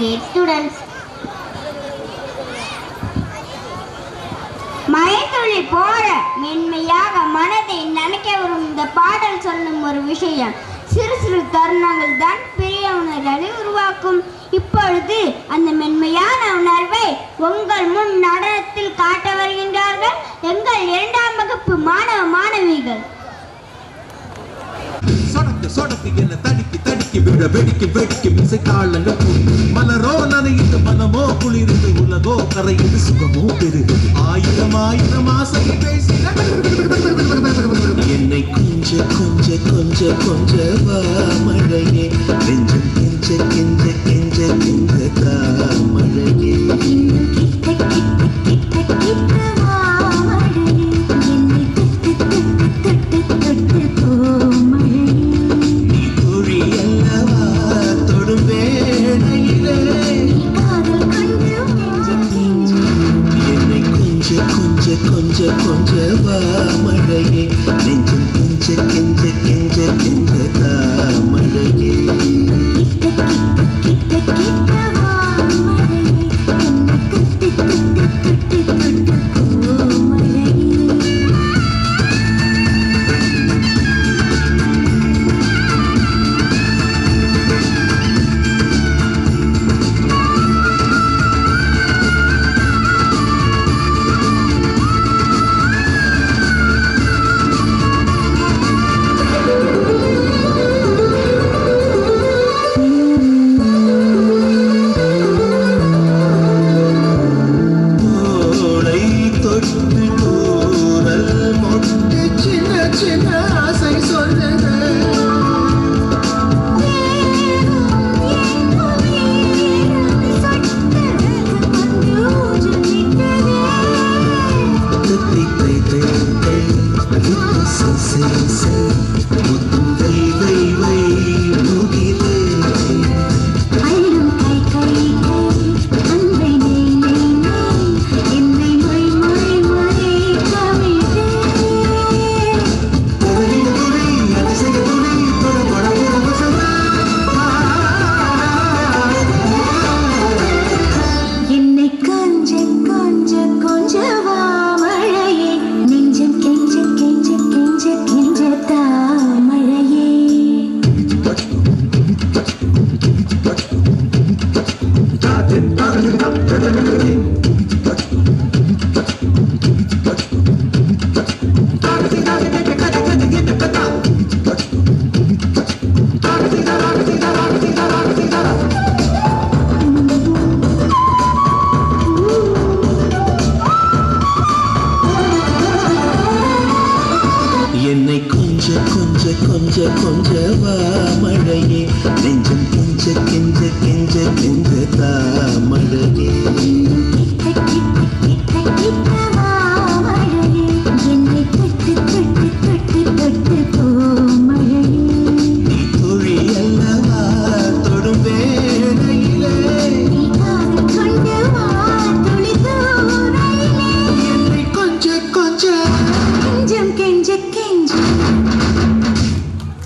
dear students. மயத்துளி போல மென்மையாக மனதை நினைக்க வரும் இந்த பாடல் சொல்லும் ஒரு விஷயம். சிறு சிறு தருணங்கள் தான் பெரிய உணர்வுகளை உருவாக்கும். இப்பொழுது அந்த மென்மையான உணர்வை உங்கள் முன் நடனத்தில் காட்ட வருகின்றார்கள் எங்கள் 2ஆம் வகுப்பு மாணவ மாணவிகள். சொடக்கு என்ன தடிக்கி தடிக்கி விட வெடிக்கி வெடிக்கி மிசை தாளங்கள் மலரோ நனையுது மனமோ குளிருது உலகோ கரையுது சுகமோ பெருகு ஆயிரம் ஆயிரம் ஆசை பேசி என்னை கொஞ்ச கொஞ்ச கொஞ்ச கொஞ்ச வா மழையே நெஞ்சம் கெஞ்ச கெஞ்ச கெஞ்ச கெஞ்ச தா மழையே கொஞ்ச கொஞ்ச வா மழையே நெஞ்சம் கெஞ்ச கெஞ்ச கெஞ்ச கெஞ்ச தா மழையே என்னை கொஞ்ச கொஞ்ச கொஞ்ச கொஞ்ச வா மழையே நெஞ்சம் கெஞ்ச கெஞ்ச கெஞ்ச கெஞ்ச தா